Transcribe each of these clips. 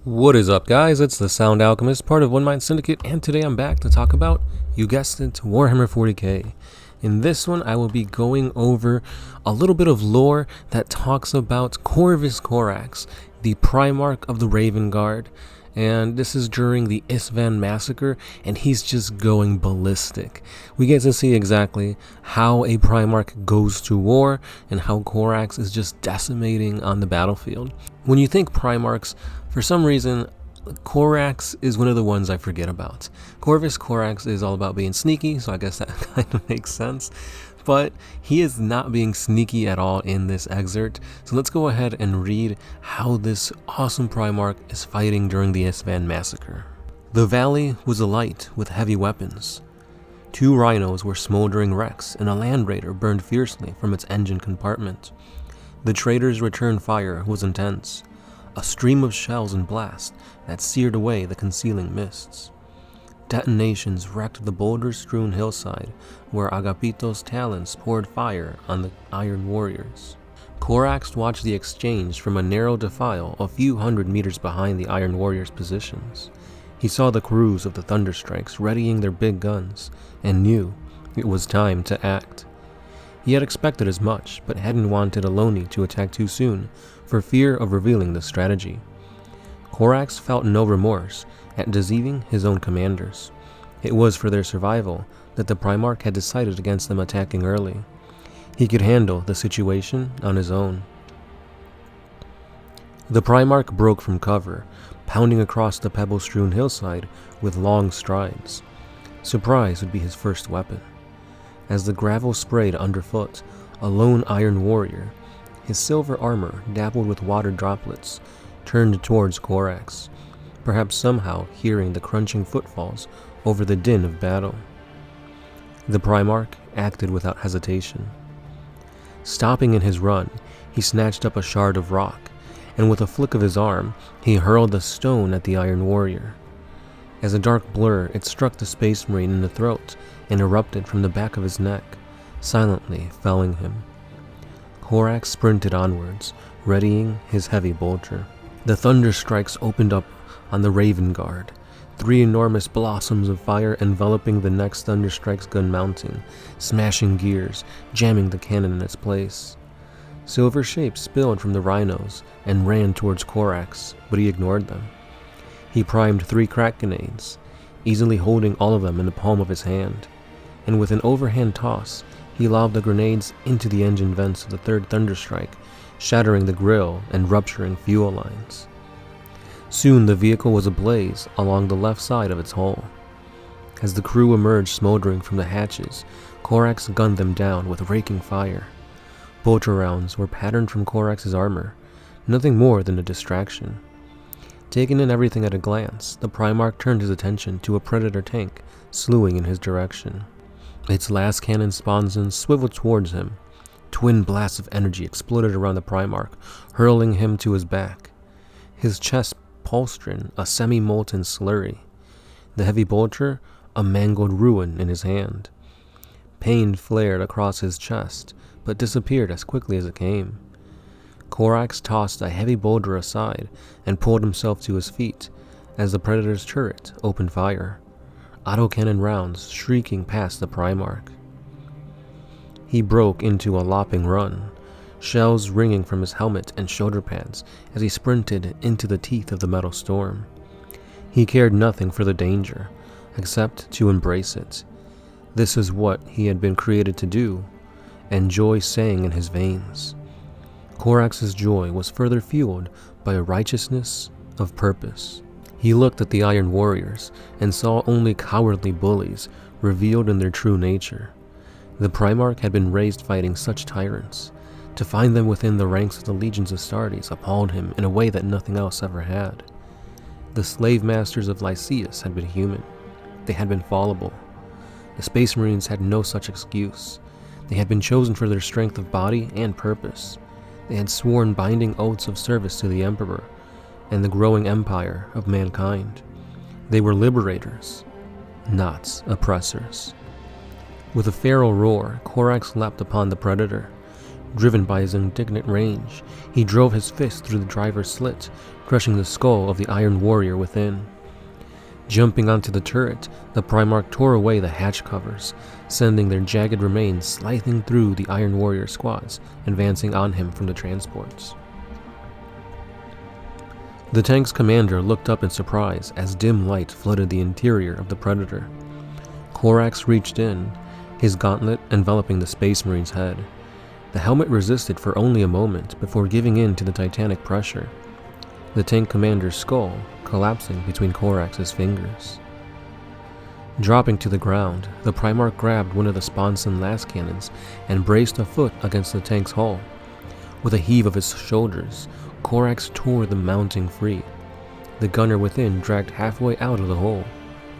What is up, guys? It's the Sound Alchemist, part of One Mind Syndicate, and today I'm back to talk about, you guessed it, Warhammer 40k. In this one, I will be going over a little bit of lore that talks about Corvus Corax, the Primarch of the Raven Guard, and this is during the Istvaan massacre, and he's just going ballistic. We get to see exactly how a Primarch goes to war, and how Corax is just decimating on the battlefield. When you think Primarchs, for some reason, Corax is one of the ones I forget about. Corvus Corax is all about being sneaky, so I guess that kind of makes sense. But he is not being sneaky at all in this excerpt, so let's go ahead and read how this awesome Primarch is fighting during the Istvaan massacre. The valley was alight with heavy weapons. 2 rhinos were smoldering wrecks, and a land raider burned fiercely from its engine compartment. The trader's return fire was intense, a stream of shells and blast that seared away the concealing mists. Detonations wrecked the boulder-strewn hillside where Agapito's talons poured fire on the Iron Warriors. Corax watched the exchange from a narrow defile a few hundred meters behind the Iron Warriors' positions. He saw the crews of the Thunderstrikes readying their big guns and knew it was time to act. He had expected as much, but hadn't wanted Aloni to attack too soon for fear of revealing the strategy. Corax felt no remorse at deceiving his own commanders. It was for their survival that the Primarch had decided against them attacking early. He could handle the situation on his own. The Primarch broke from cover, pounding across the pebble-strewn hillside with long strides. Surprise would be his first weapon. As the gravel sprayed underfoot, a lone Iron Warrior, his silver armor dappled with water droplets, turned towards Corax, perhaps somehow hearing the crunching footfalls over the din of battle. The Primarch acted without hesitation. Stopping in his run, he snatched up a shard of rock, and with a flick of his arm, he hurled the stone at the Iron Warrior. As a dark blur, it struck the Space Marine in the throat and erupted from the back of his neck, silently felling him. Corax sprinted onwards, readying his heavy bolter. The Thunderstrikes opened up on the Raven Guard, 3 enormous blossoms of fire enveloping the next Thunderstrike's gun mounting, smashing gears, jamming the cannon in its place. Silver shapes spilled from the rhinos and ran towards Corax, but he ignored them. He primed 3 crack grenades, easily holding all of them in the palm of his hand, and with an overhand toss, he lobbed the grenades into the engine vents of the 3rd Thunderstrike, shattering the grille and rupturing fuel lines. Soon the vehicle was ablaze along the left side of its hull. As the crew emerged smoldering from the hatches, Corax gunned them down with raking fire. Bolter rounds were patterned from Corax's armor, nothing more than a distraction. Taking in everything at a glance, the Primarch turned his attention to a Predator tank slewing in his direction. Its last cannon sponsons swiveled towards him. Twin blasts of energy exploded around the Primarch, hurling him to his back. His chest pulsed a semi-molten slurry. The heavy bolter, a mangled ruin in his hand. Pain flared across his chest, but disappeared as quickly as it came. Corax tossed a heavy boulder aside and pulled himself to his feet as the Predator's turret opened fire, autocannon rounds shrieking past the Primarch. He broke into a lopping run, shells ringing from his helmet and shoulder pads as he sprinted into the teeth of the metal storm. He cared nothing for the danger, except to embrace it. This is what he had been created to do, and joy sang in his veins. Corax's joy was further fueled by a righteousness of purpose. He looked at the Iron Warriors and saw only cowardly bullies revealed in their true nature. The Primarch had been raised fighting such tyrants. To find them within the ranks of the legions of Astartes appalled him in a way that nothing else ever had. The slave masters of Lycius had been human. They had been fallible. The Space Marines had no such excuse. They had been chosen for their strength of body and purpose. They had sworn binding oaths of service to the Emperor and the growing empire of mankind. They were liberators, not oppressors. With a feral roar, Corax leapt upon the Predator. Driven by his indignant rage, he drove his fist through the driver's slit, crushing the skull of the Iron Warrior within. Jumping onto the turret, the Primarch tore away the hatch covers, sending their jagged remains slicing through the Iron Warrior squads, advancing on him from the transports. The tank's commander looked up in surprise as dim light flooded the interior of the Predator. Corax reached in, his gauntlet enveloping the Space Marine's head. The helmet resisted for only a moment before giving in to the titanic pressure, the tank commander's skull collapsing between Corax's fingers. Dropping to the ground, the Primarch grabbed one of the sponson las cannons and braced a foot against the tank's hull. With a heave of his shoulders, Corax tore the mounting free. The gunner within dragged halfway out of the hole.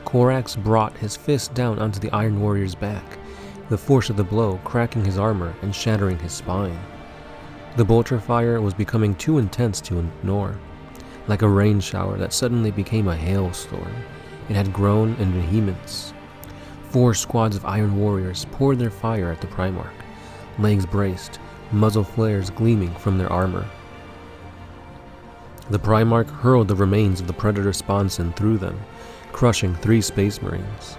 Corax brought his fist down onto the Iron Warrior's back, the force of the blow cracking his armor and shattering his spine. The bolter fire was becoming too intense to ignore. Like a rain shower that suddenly became a hailstorm, it had grown in vehemence. 4 squads of Iron Warriors poured their fire at the Primarch, legs braced, muzzle flares gleaming from their armor. The Primarch hurled the remains of the Predator sponson through them, crushing 3 Space Marines.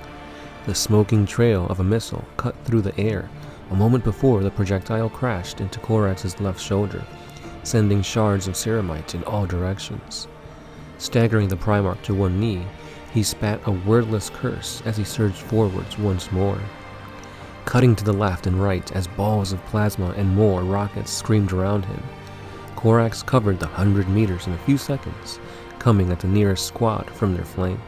The smoking trail of a missile cut through the air a moment before the projectile crashed into Corax's left shoulder, sending shards of ceramite in all directions. Staggering the Primarch to one knee, he spat a wordless curse as he surged forwards once more. Cutting to the left and right as balls of plasma and more rockets screamed around him, Corax covered the 100 meters in a few seconds, coming at the nearest squad from their flank.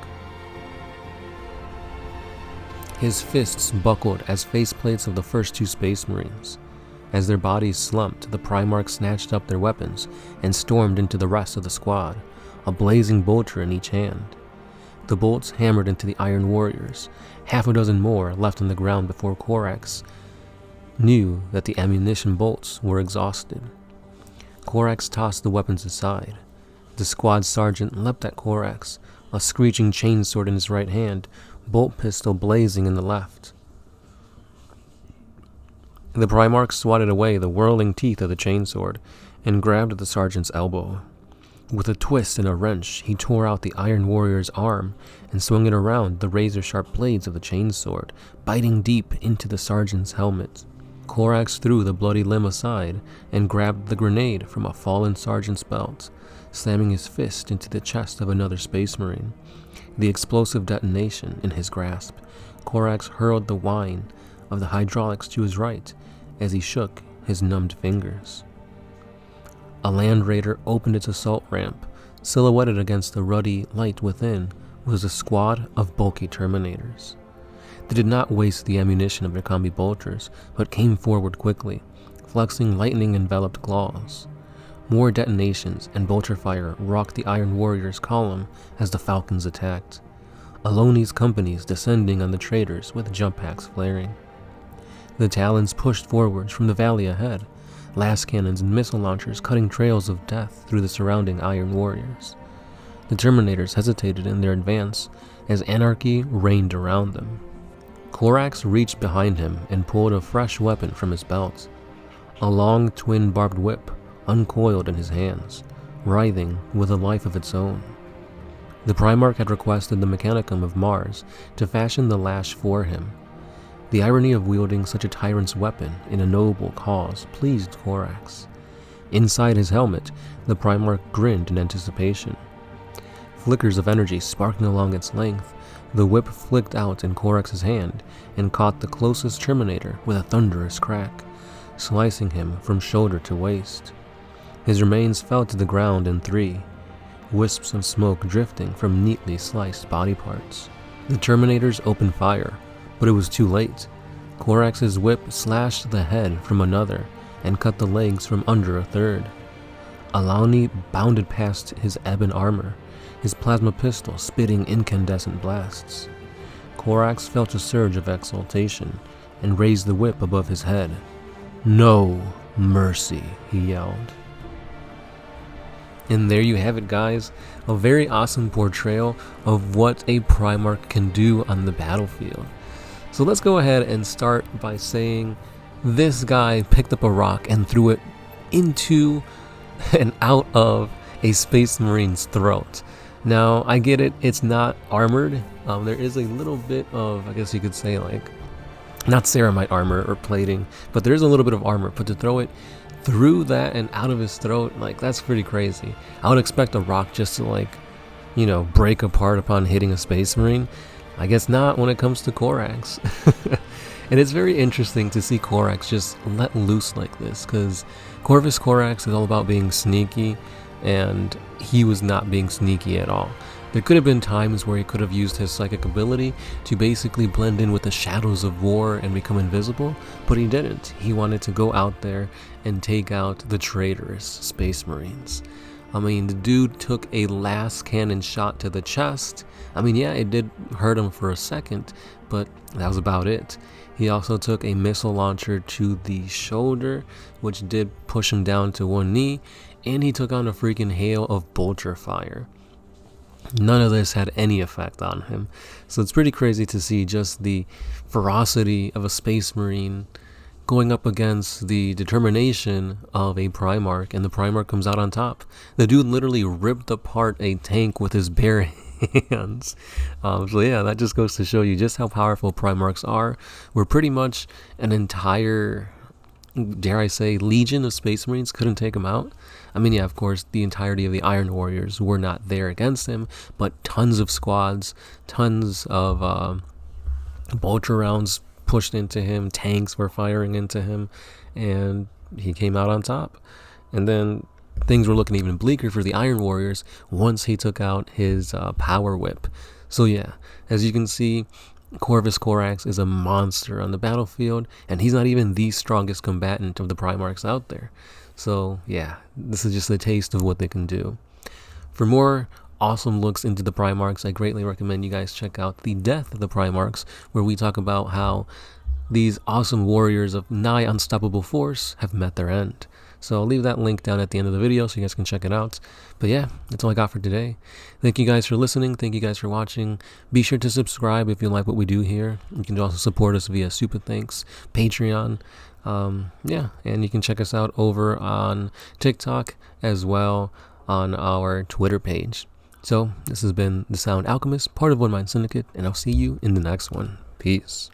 His fists buckled as faceplates of the first 2 Space Marines. As their bodies slumped, the Primarch snatched up their weapons and stormed into the rest of the squad, a blazing bolter in each hand. The bolts hammered into the Iron Warriors, half a dozen more left on the ground before Corax knew that the ammunition bolts were exhausted. Corax tossed the weapons aside. The squad sergeant leapt at Corax, a screeching chainsword in his right hand, bolt pistol blazing in the left. The Primarch swatted away the whirling teeth of the chainsword and grabbed at the sergeant's elbow. With a twist and a wrench, he tore out the Iron Warrior's arm and swung it around the razor-sharp blades of the chainsword, biting deep into the sergeant's helmet. Corax threw the bloody limb aside and grabbed the grenade from a fallen sergeant's belt, slamming his fist into the chest of another Space Marine. The explosive detonation in his grasp, Corax hurled the whine of the hydraulics to his right as he shook his numbed fingers. A Land Raider opened its assault ramp. Silhouetted against the ruddy light within was a squad of bulky Terminators. They did not waste the ammunition of their combi bolters, but came forward quickly, flexing lightning-enveloped claws. More detonations and bolter fire rocked the Iron Warriors' column as the Falcons attacked, Aloni's companies descending on the traders with jump packs flaring. The Talons pushed forwards from the valley ahead, las cannons and missile launchers cutting trails of death through the surrounding Iron Warriors. The Terminators hesitated in their advance as anarchy reigned around them. Corax reached behind him and pulled a fresh weapon from his belt. A long twin-barbed whip uncoiled in his hands, writhing with a life of its own. The Primarch had requested the Mechanicum of Mars to fashion the lash for him. The irony of wielding such a tyrant's weapon in a noble cause pleased Corax. Inside his helmet, the Primarch grinned in anticipation. Flickers of energy sparking along its length, the whip flicked out in Corax's hand and caught the closest Terminator with a thunderous crack, slicing him from shoulder to waist. His remains fell to the ground in 3, wisps of smoke drifting from neatly sliced body parts. The Terminators opened fire, but it was too late. Corax's whip slashed the head from another and cut the legs from under a third. Alani bounded past his ebon armor, his plasma pistol spitting incandescent blasts. Corax felt a surge of exultation and raised the whip above his head. "No mercy," he yelled. And there you have it, guys. A very awesome portrayal of what a Primarch can do on the battlefield. So let's go ahead and start by saying this guy picked up a rock and threw it into and out of a Space Marine's throat. Now, I get it, it's not armored. There is a little bit of, I guess you could say, like, not ceramite armor or plating, but there is a little bit of armor. But to throw it through that and out of his throat, like, that's pretty crazy. I would expect a rock just to, like, you know, break apart upon hitting a Space Marine. I guess not when it comes to Corax. And it's very interesting to see Corax just let loose like this, because Corvus Corax is all about being sneaky, and he was not being sneaky at all. There could have been times where he could have used his psychic ability to basically blend in with the shadows of war and become invisible, but he didn't. He wanted to go out there and take out the traitorous Space Marines. I mean, the dude took a last cannon shot to the chest. I mean, yeah, it did hurt him for a second, but that was about it. He also took a missile launcher to the shoulder, which did push him down to one knee, and he took on a freaking hail of bolter fire. None of this had any effect on him. So it's pretty crazy to see just the ferocity of a Space Marine going up against the determination of a Primarch, and the Primarch comes out on top. The dude literally ripped apart a tank with his bare hands. So yeah, that just goes to show you just how powerful Primarchs are. We're pretty much an entire, dare I say, legion of Space Marines couldn't take him out. I mean, yeah, of course, the entirety of the Iron Warriors were not there against him, but tons of squads, tons of bolter rounds pushed into him, tanks were firing into him, and he came out on top. And then things were looking even bleaker for the Iron Warriors once he took out his power whip. So yeah, as you can see, Corvus Corax is a monster on the battlefield, and he's not even the strongest combatant of the Primarchs out there. So yeah, this is just a taste of what they can do. For more awesome looks into the Primarchs, I greatly recommend you guys check out The Death of the Primarchs, where we talk about how these awesome warriors of nigh unstoppable force have met their end. So I'll leave that link down at the end of the video so you guys can check it out. But yeah, that's all I got for today. Thank you guys for listening. Thank you guys for watching. Be sure to subscribe if you like what we do here. You can also support us via Super Thanks, Patreon. Yeah, and you can check us out over on TikTok as well on our Twitter page. So this has been The Sound Alchemist, part of One Mind Syndicate, and I'll see you in the next one. Peace.